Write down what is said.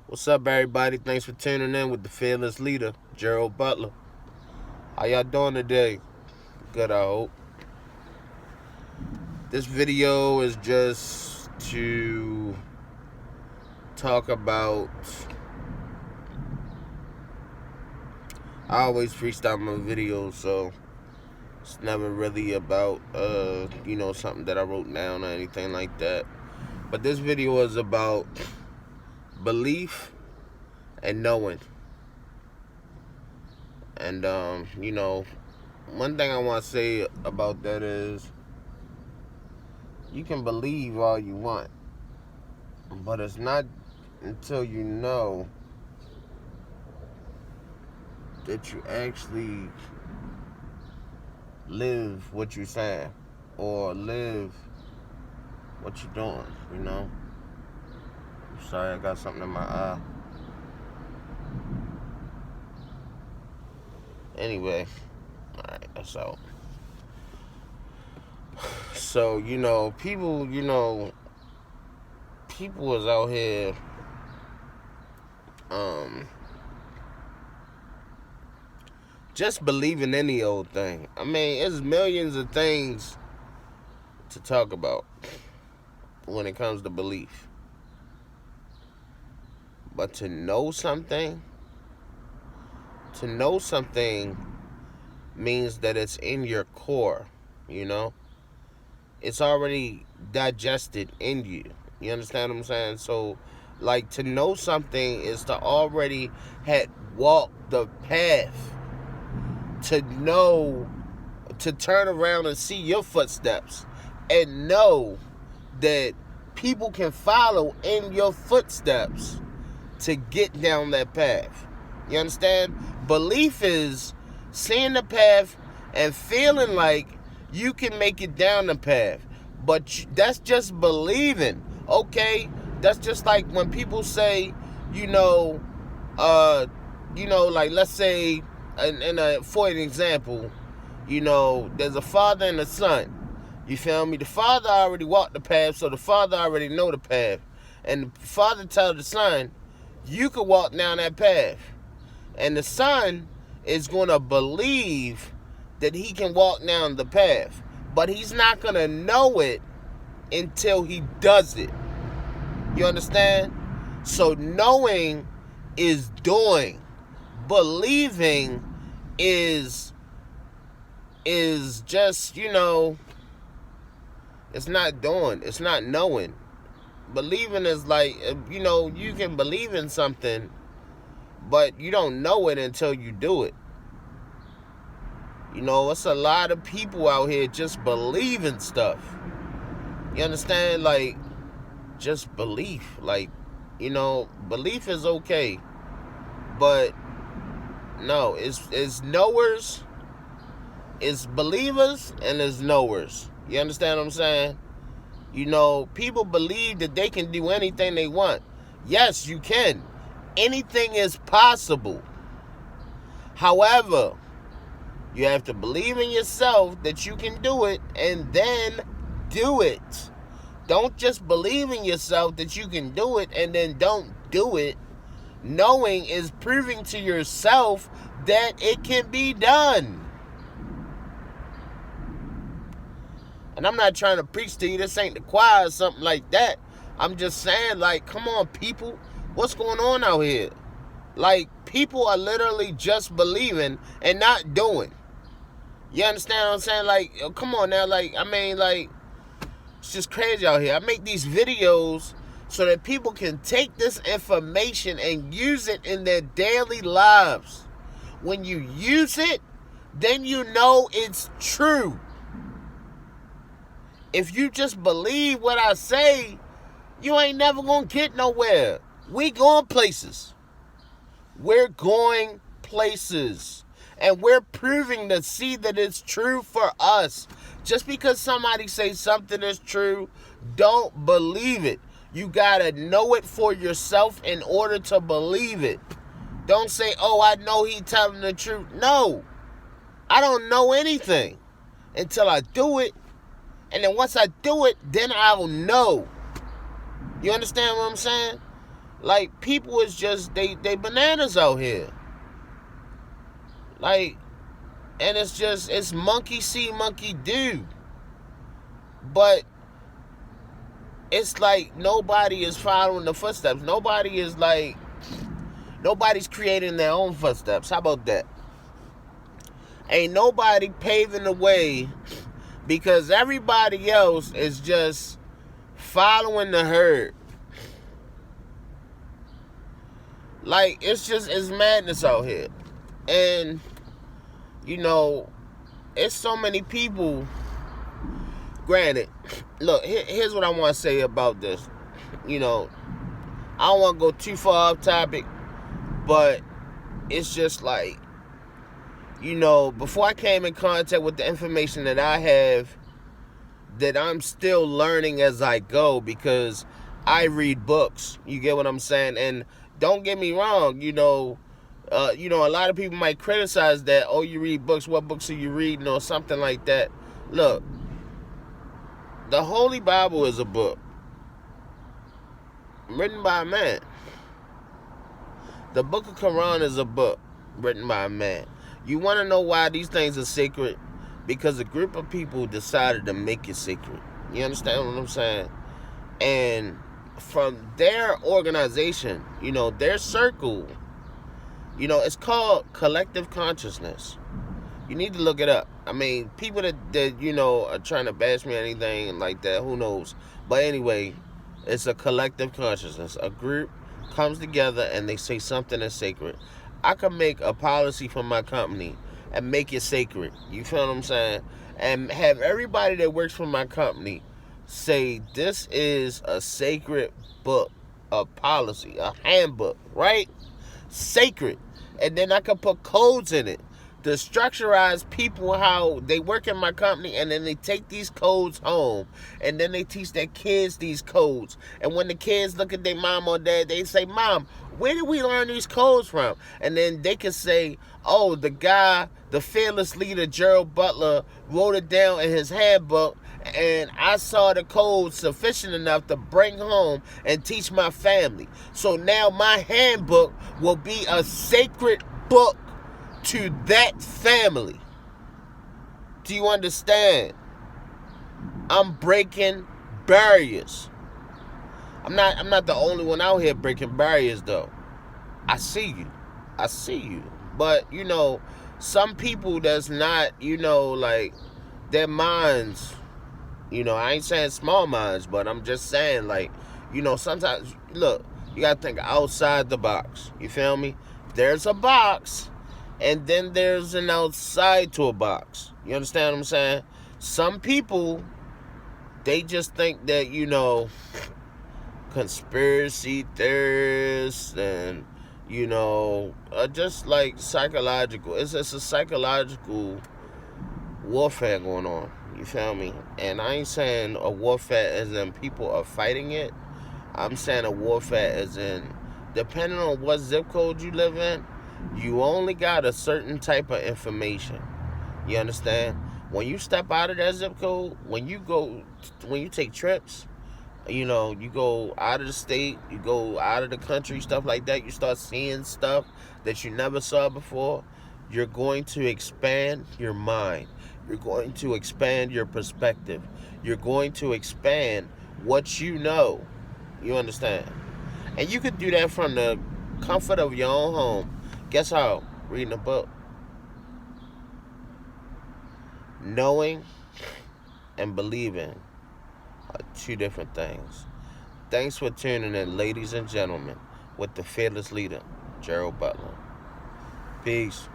What's up, everybody? Thanks for tuning in with the fearless leader, Gerald Butler. How y'all doing today? Good, I hope. This video is just to talk about. I always freestyle my videos, so it's never really about something that I wrote down or anything like that. But this video is about belief and knowing. And one thing I want to say about that is you can believe all you want, but it's not until you know that you actually live what you're saying or live what you're doing. I'm sorry, I got something in my eye. Anyway, alright, that's out. So, people is out here just believing any old thing. I mean, there's millions of things to talk about when it comes to belief. But to know something means that it's in your core, It's already digested in you. You understand what I'm saying? So, to know something is to already had walked the path. To know, to turn around and see your footsteps and know that people can follow in your footsteps to get down that path. You understand? Belief is seeing the path and feeling like you can make it down the path. But that's just believing, okay? That's just like when people say, let's say, for an example, there's a father and a son. You feel me? The father already walked the path, so the father already know the path. And the father tells the son, you could walk down that path. And the son is going to believe that he can walk down the path. But he's not going to know it until he does it. You understand? So knowing is doing. Believing is just, it's not doing. It's not knowing. Believing is like, you can believe in something, but you don't know it until you do it. It's a lot of people out here just believing stuff. You understand? Just belief. Belief is okay. But no, it's knowers, it's believers, and it's knowers. You understand what I'm saying? People believe that they can do anything they want. Yes, you can. Anything is possible. However, you have to believe in yourself that you can do it and then do it. Don't just believe in yourself that you can do it and then don't do it. Knowing is proving to yourself that it can be done. And I'm not trying to preach to you. This ain't the choir or something like that. I'm just saying, come on, people. What's going on out here? People are literally just believing and not doing. You understand what I'm saying? Come on now. It's just crazy out here. I make these videos so that people can take this information and use it in their daily lives. When you use it, then you know it's true. If you just believe what I say, you ain't never gonna get nowhere. We going places. We're going places. And we're proving to see that it's true for us. Just because somebody says something is true, don't believe it. You gotta know it for yourself in order to believe it. Don't say, oh, I know he's telling the truth. No, I don't know anything until I do it. And then once I do it, then I'll know. You understand what I'm saying? Like, people is just, they bananas out here. Like, and it's just, it's monkey see, monkey do. But it's like nobody is following the footsteps. Nobody's creating their own footsteps. How about that? Ain't nobody paving the way, because everybody else is just following the herd. Like, it's madness out here. And, it's so many people. Granted, look, here's what I want to say about this. I don't want to go too far off topic, but it's just like, before I came in contact with the information that I have, that I'm still learning as I go, because I read books. You get what I'm saying? And don't get me wrong, a lot of people might criticize that, oh, you read books, what books are you reading, or something like that. Look, the Holy Bible is a book written by a man. The Book of Quran is a book written by a man. You want to know why these things are sacred? Because a group of people decided to make it sacred. You understand what I'm saying? And from their organization, their circle, it's called collective consciousness. You need to look it up. I mean, people that are trying to bash me or anything like that, who knows? But anyway, it's a collective consciousness. A group comes together and they say something is sacred. I can make a policy for my company and make it sacred. You feel what I'm saying? And have everybody that works for my company say, this is a sacred book, a policy, a handbook, right? Sacred. And then I can put codes in it to structurize people how they work in my company, and then they take these codes home, and then they teach their kids these codes. And when the kids look at their mom or dad, they say, Mom, where did we learn these codes from? And then they can say, oh, the fearless leader, Gerald Butler, wrote it down in his handbook, and I saw the code sufficient enough to bring home and teach my family. So now my handbook will be a sacred book to that family. Do you understand? I'm breaking barriers. I'm not the only one out here breaking barriers, though. I see you. But, some people that's not, like, their minds, I ain't saying small minds, but I'm just saying, like, sometimes, look, you gotta think outside the box. You feel me? There's a box, and then there's an outside to a box. You understand what I'm saying? Some people, they just think that, conspiracy theorists and, just like psychological. It's a psychological warfare going on. You feel me? And I ain't saying a warfare as in people are fighting it. I'm saying a warfare as in, depending on what zip code you live in, you only got a certain type of information. You understand? When you step out of that zip code, when you take trips, you go out of the state, you go out of the country, stuff like that, you start seeing stuff that you never saw before, you're going to expand your mind. You're going to expand your perspective. You're going to expand what you know. You understand? And you could do that from the comfort of your own home. Guess how? Reading a book. Knowing and believing are two different things. Thanks for tuning in, ladies and gentlemen, with the fearless leader, Gerald Butler. Peace.